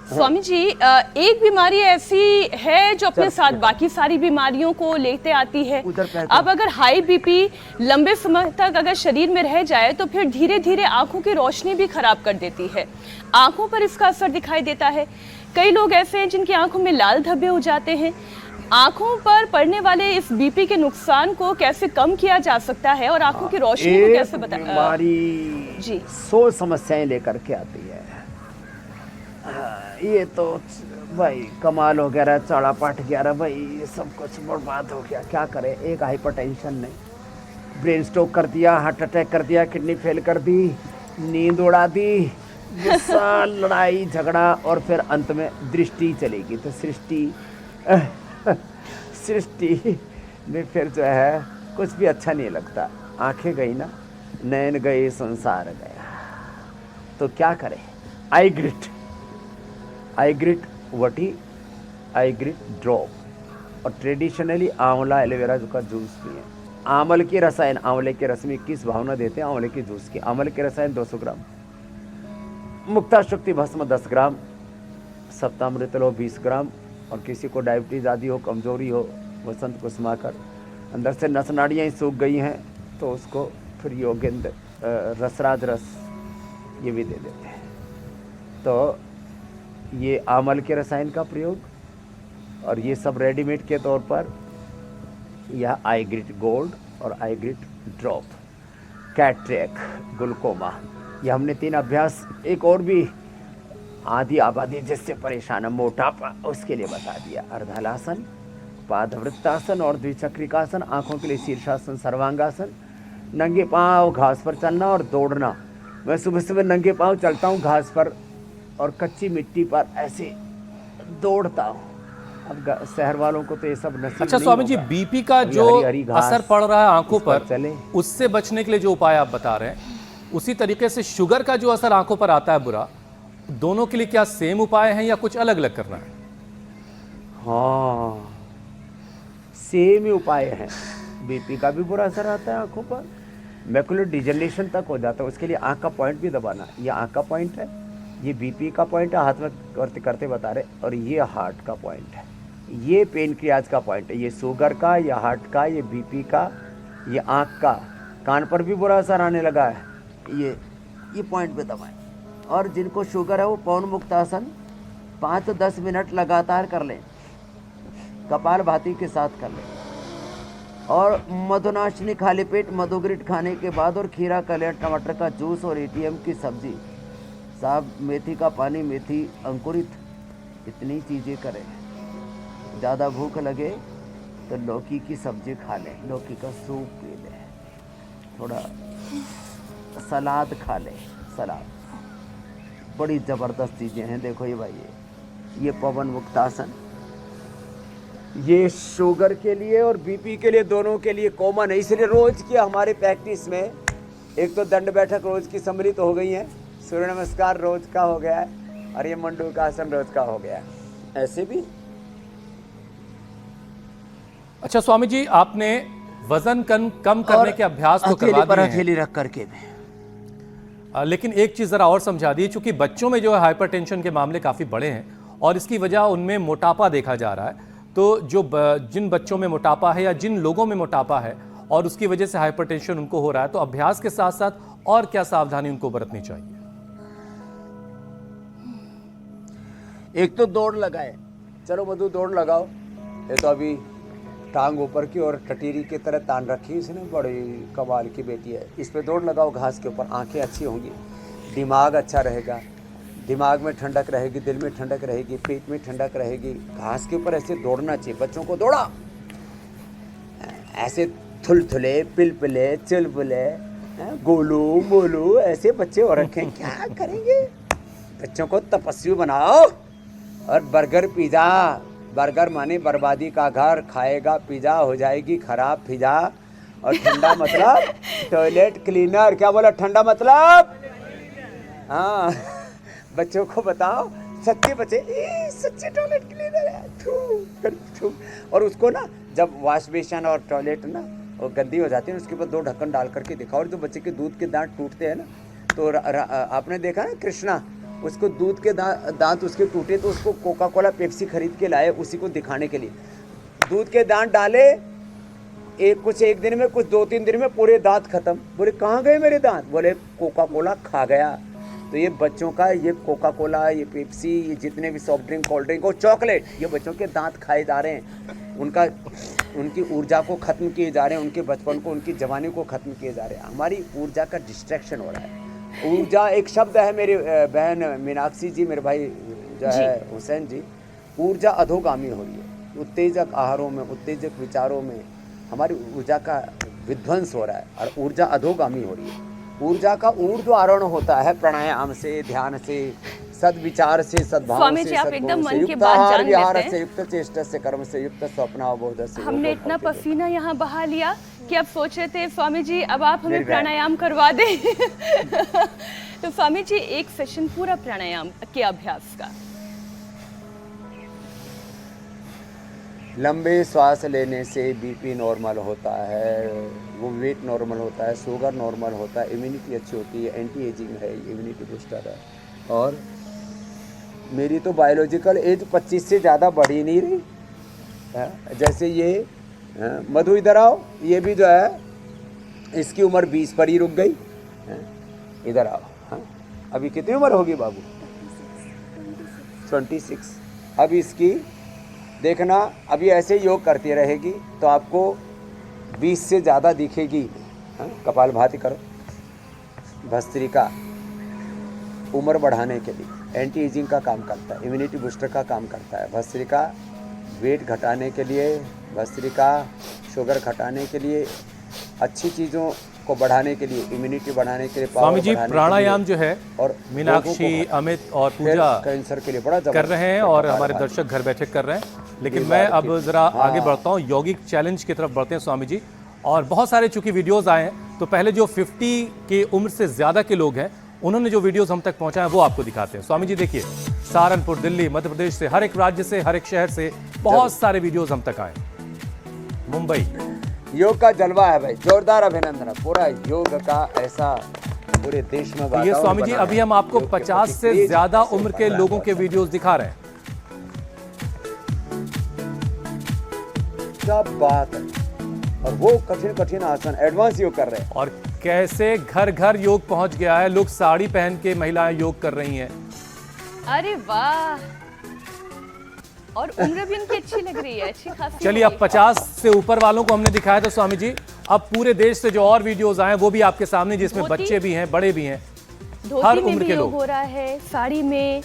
स्वामी जी, एक बीमारी ऐसी है जो अपने साथ बाकी सारी बीमारियों को लेते आती है। अब अगर हाई बीपी लंबे समय तक अगर शरीर में रह जाए तो फिर धीरे धीरे आंखों की रोशनी भी खराब कर देती है, आंखों पर इसका असर दिखाई देता है। कई लोग ऐसे हैं जिनकी आंखों में लाल धब्बे हो जाते हैं। आंखों पर पड़ने वाले इस बीपी के नुकसान को कैसे कम किया जा सकता है और आंखों की रोशनी को कैसे बीमारी जी 100 समस्याएं लेकर के आती है। ये तो भाई कमाल हो गया, चौड़ा पट गया भाई, सब कुछ बर्बाद हो गया। क्या करे, एक हाइपरटेंशन ने ब्रेन स्ट्रोक कर दिया, हार्ट अटैक कर दिया, किडनी फेल कर दी, नींद उड़ा दी, गुस्सा, लड़ाई झगड़ा, और फिर अंत में दृष्टि चलेगी। तो सृष्टि में फिर जो है कुछ भी अच्छा नहीं लगता। आंखें गई ना, नैन गए, संसार गया। तो क्या करें? आई ग्रिट वटी, आई ग्रिट ड्रॉप, और ट्रेडिशनली आंवला एलोवेरा का जूस पिए। आंवल की रसायन, आंवले के रस में 21 भावना देते हैं आंवले के जूस की। आंवले के रसायन 200 ग्राम, मुक्ता शक्ति भस्म 10 ग्राम, सप्तामृत लो 20 ग्राम, और किसी को डायबिटीज आदि हो, कमजोरी हो, वसंत कुसुमाकर, अंदर से नस नाड़ियाँ सूख गई हैं तो उसको फिर योगेंद्र रसराज रस ये भी दे देते हैं। तो ये आमल के रसायन का प्रयोग, और ये सब रेडीमेड के तौर पर यह आई ग्रिट गोल्ड और आई ग्रिट ड्रॉप, कैटरेक, ग्लूकोमा, ये हमने 3 अभ्यास, एक और भी आधी आबादी जिससे परेशान है, मोटापा, उसके लिए बता दिया। अर्धालासन, पादवृत्तासन और द्विचक्रिकासन, आंखों के लिए शीर्षासन, सर्वांगासन, नंगे पांव घास पर चलना और दौड़ना। मैं सुबह सुबह नंगे पांव चलता हूँ घास पर और कच्ची मिट्टी पर ऐसे दौड़ता हूँ। अब शहर वालों को तो ये सब नसीब अच्छा नहीं स्वामी जी, होगा। बीपी का अभी जो हरी घास असर पड़ रहा है आंखों उस पर पर, चले। उससे बचने के लिए जो उपाय आप बता रहे हैं, उसी तरीके से शुगर का जो असर आंखों पर आता है बुरा, दोनों के लिए क्या सेम उपाय हैं या कुछ अलग अलग करना है? हाँ, सेम ही उपाय है। बीपी का भी बुरा असर आता है आंखों पर, मैकुलर डिजनरेशन तक हो जाता है। उसके लिए आंख का पॉइंट भी दबाना। ये आंख का पॉइंट है, ये बीपी का पॉइंट है, हाथ में करते करते बता रहे, और ये हार्ट का पॉइंट है, ये पेनक्रियाज का पॉइंट है, ये शुगर का, ये हार्ट का, ये बीपी का, ये आंख का। कान पर भी बुरा असर आने लगा है, ये पॉइंट पे दबाएं। और जिनको शुगर है वो पवन मुक्तासन 5 से 10 मिनट लगातार कर लें, कपाल भाती के साथ कर लें। और मधुनाशिनी खाली पेट मधुग्रिट खाने के बाद, और खीरा, कलिया, टमाटर का जूस और एटीएम की सब्जी, साग, मेथी का पानी, मेथी अंकुरित, इतनी चीज़ें करें। ज़्यादा भूख लगे तो लौकी की सब्जी खा लें, लौकी का सूप पी लें, थोड़ा सलाद खा लें। सलाद बड़ी ज़बरदस्त चीज़ें हैं। देखो ये भाई, ये पवन मुक्तासन, ये शुगर के लिए और बीपी के लिए, दोनों के लिए कॉमन है। इसलिए रोज़ की हमारे प्रैक्टिस में एक तो दंड बैठक रोज़ की सम्मिलित हो गई है, सूर्य नमस्कार रोज़ का हो गया है, और ये मंडूकासन रोज़ का हो गया है। ऐसे भी। अच्छा स्वामी जी, आपने वजन कम करने के अभ्यास तो करवा दिए हैं, हथेली रख करके भी। लेकिन एक चीज जरा और समझा दी, चूंकि बच्चों में जो है हाइपरटेंशन के मामले काफी बड़े हैं और इसकी वजह उनमें मोटापा देखा जा रहा है। तो जिन बच्चों में मोटापा है या जिन लोगों में मोटापा है और उसकी वजह से हाइपरटेंशन उनको हो रहा है, तो अभ्यास के साथ साथ और क्या सावधानी उनको बरतनी चाहिए? एक तो दौड़ लगाए, चलो मधु दौड़ लगाओ। ये तो अभी टांग ऊपर की और टटीरी की तरह तान रखी है इसने, बड़ी कमाल की बेटी है। इस पे दौड़ लगाओ घास के ऊपर, आंखें अच्छी होंगी, दिमाग अच्छा रहेगा, दिमाग में ठंडक रहेगी, दिल में ठंडक रहेगी, पेट में ठंडक रहेगी। घास के ऊपर ऐसे दौड़ना चाहिए। बच्चों को दौड़ा ऐसे थुलथुले, पिलपिले, चुलबुले, गोलू मोलू, ऐसे बच्चे हो रखे हैं, क्या करेंगे? बच्चों को तपस्वी बनाओ। और बर्गर पिज़्ज़ा, बर्गर माने बर्बादी का घर, खाएगा पिज़्ज़ा हो जाएगी खराब फिजा। और ठंडा मतलब टॉयलेट क्लीनर। क्या बोला? ठंडा मतलब? हाँ, बच्चों को बताओ, सच्चे बच्चे सच्चे टॉयलेट क्लीनर है, थू। और उसको ना जब वॉश बेसिन और टॉयलेट ना वो गंदी हो जाती है, उसके ऊपर 2 ढक्कन डाल करके दिखाओ। और जो बच्चे के दूध के दांत टूटते हैं ना, तो आपने देखा ना कृष्णा, उसको दूध के दांत उसके टूटे तो उसको कोका कोला पेप्सी खरीद के लाए उसी को दिखाने के लिए। दूध के दांत डाले, एक दिन में, कुछ 2-3 दिन में पूरे दांत खत्म। बोले कहाँ गए मेरे दांत? बोले कोका कोला खा गया। तो ये बच्चों का, ये कोका कोला, ये पेप्सी, ये जितने भी सॉफ्ट ड्रिंक, कोल्ड ड्रिंक और चॉकलेट, ये बच्चों के दांत खाए जा रहे हैं, उनकी ऊर्जा को ख़त्म किए जा रहे हैं, उनके बचपन को, उनकी जवानी को ख़त्म किए जा रहे हैं। हमारी ऊर्जा का डिस्ट्रैक्शन हो रहा है। ऊर्जा एक शब्द है, मेरी बहन मीनाक्षी जी, मेरे भाई जो है हुसैन जी, ऊर्जा अधोगामी हो रही है। उत्तेजक आहारों में, उत्तेजक विचारों में हमारी ऊर्जा का विध्वंस हो रहा है और ऊर्जा अधोगामी हो रही है। ऊर्जा का ऊर्ध्व आरोहण होता है प्राणायाम से, ध्यान से, सद्विचार से, सद्भाव स्वामी से, जी, आप सद्गुण एकदम से, मन की युक्त बात आहार जान विहार लेते से, हैं। युक्त चेष्टा से, कर्म से, युक्त स्वप्नावबोध से, हमने योग इतना भक्ति से। पसीना यहाँ बहा लिया कि अब सोच रहे थे स्वामी जी अब आप हमें निर्भय। प्राणायाम करवा दें। तो स्वामी जी एक सेशन पूरा प्राणायाम के अभ्यास का। लंबे श्वास लेने से बीपी नॉर्मल होता है, वो वेट नॉर्मल होता है, शुगर नॉर्मल होता है, इम्यूनिटी अच्छी होती है, एंटी एजिंग है, इम्यूनिटी बूस्टर है। और मेरी तो बायोलॉजिकल एज 25 से ज़्यादा बढ़ी नहीं रही है। जैसे ये मधु इधर आओ, ये भी जो है इसकी उम्र 20 पर ही रुक गई है। इधर आओ। हाँ, अभी कितनी उम्र होगी बाबू? 26। अब इसकी देखना, अभी ऐसे योग करती रहेगी तो आपको 20 से ज़्यादा दिखेगी। हाँ, कपालभाति करो। भस्त्रिका उम्र बढ़ाने के लिए एंटी एजिंग का काम करता है, इम्यूनिटी बूस्टर का काम करता है। भस्त्रिका वेट घटाने के लिए, भस्त्रिका शुगर घटाने के लिए, अच्छी चीज़ों को बढ़ाने के लिए, इम्यूनिटी बढ़ाने के लिए, पावर स्वामी जी बढ़ाने के प्राणायाम लिए, जो है और मीनाक्षी, अमित और पूजा कैंसर के लिए बड़ा कर रहे हैं और हमारे कपालभाति। दर्शक घर बैठे कर रहे हैं। लेकिन ये मैं बात अब की- जरा आगे हाँ। बढ़ता हूँ, यौगिक चैलेंज की तरफ बढ़ते हैं स्वामी जी। और बहुत सारे चूंकि वीडियोस आए हैं, तो पहले जो 50 की उम्र से ज्यादा के लोग हैं उन्होंने जो वीडियोस हम तक पहुंचाए वो आपको दिखाते हैं। स्वामी जी देखिए, सहारनपुर, दिल्ली, मध्य प्रदेश से, हर एक राज्य से, हर एक शहर से बहुत सारे वीडियोस हम तक आए। मुंबई, योग का जलवा है भाई, जोरदार अभिनंदन। पूरा योग का ऐसा पूरे देश में तो ये वातावरण स्वामी जी बना अभी है। हम आपको योग के 50 प्रति से क्रेज ज्यादा से उम्र के भरा लोगों हुआ के है। वीडियोस दिखा रहे हैं। क्या बात है। और वो कठिन कठिन आसन एडवांस योग कर रहे हैं। और कैसे घर घर योग पहुंच गया है, लोग साड़ी पहन के महिलाएं योग कर रही हैं। अरे वाह, और उम्र भी उनकी अच्छी लग रही है, अच्छी खासी। चलिए, अब 50 से ऊपर वालों को हमने दिखाया था स्वामी जी, अब पूरे देश से जो और वीडियोस आए वो भी आपके सामने, जिसमें धोती? बच्चे भी हैं, बड़े भी हैं, हर धोती में उम्र भी के योग लोग। हो रहा है, साड़ी में,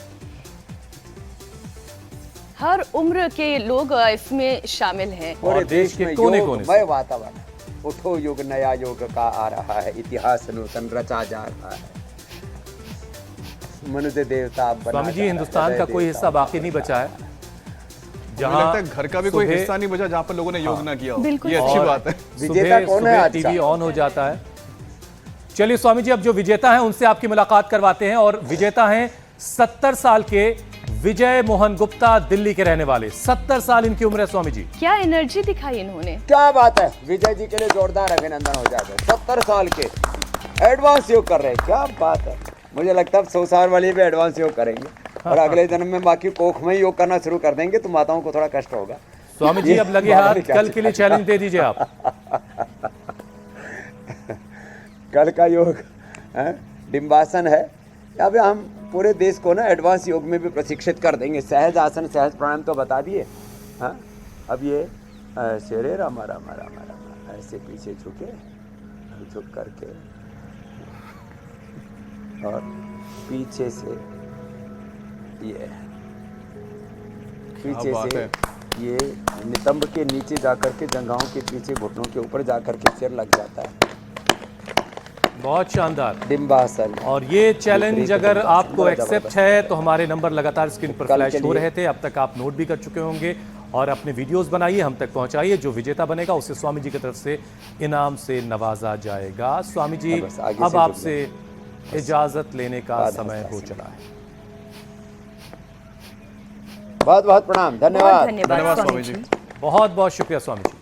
हर उम्र के लोग इसमें शामिल हैं। पूरे देश के में कोने-कोने से। योगमय वातावरण। उठो योग, नया योग का आ रहा है, इतिहास नूतन रचा जा रहा है। मनुष्य देवता आप बना स्वामी जी, जा रहा है, हिंदुस्तान का हृदय कोई देवता हिस्सा आप बाकी बना नहीं जा बचा रहा है मुझे लगता है जहां घर का भी कोई सुबह- हिस्सा नहीं बचा जहां पर लोगों ने योग ना किया हो। बिल्कुल। ये अच्छी और बात है। विजेता सुबह कौन है सुबह आज टीवी का? ऑन हो जाता है। चलिए स्वामी जी, अब जो विजेता हैं उनसे आपकी मुलाकात करवाते हैं। और विजेता हैं 70 साल के विजय मोहन गुप्ता, दिल्ली के रहने वाले। 70 साल इनकी उम्र है स्वामी जी। क्या एनर्जी दिखाई इन्होंने। क्या बात है, विजय जी के लिए जोरदार अभिनंदन हो जाए। 70 साल के एडवांस योग कर रहे हैं, क्या बात है। मुझे लगता है 100 साल वाले भी एडवांस योग करेंगे और अगले जन्म में बाकी कोख में योग करना शुरू कर देंगे तो माताओं को थोड़ा कष्ट होगा। स्वामी जी, ये अब लगे बाबा हाथ, ने क्या कल के लिए चैलेंज दे दीजिए आप। कल का योग डिम्बासन है। अब हम पूरे देश को ना एडवांस योग में भी प्रशिक्षित कर देंगे। सहज आसन, सहज प्राणायाम तो बता दिए। हाँ, अब ये शेरे रामा रामा रामा रामा ऐसे पीछे झुके, झुक करके और पीछे से ये पीछे बात से है। ये नितंब के नीचे जाकर के जंघाओं के पीछे, घुटनों के ऊपर जाकर के सिर लग जाता है। बहुत शानदार। डिम्बासन। और ये चैलेंज विपरीत अगर डिम्बासन, आपको बड़ा एक्सेप्ट जबरदस्त। है तो हमारे नंबर लगातार स्क्रीन पर कल फ्लैश के हो लिए। रहे थे, अब तक आप नोट भी कर चुके होंगे। और अपने वीडियोस बनाइए, हम तक पहुंचाइए। जो विजेता बनेगा उसे स्वामी जी की तरफ से इनाम से नवाजा जाएगा। स्वामी जी, हाँ, बस आगे अब से आपसे इजाजत लेने का बाद समय हंसता हो से। चला है। बहुत बहुत प्रणाम, बहुत धन्यवाद। धन्यवाद धन्यवाद स्वामी स्वामी जी। जी। बहुत बहुत शुक्रिया स्वामी जी।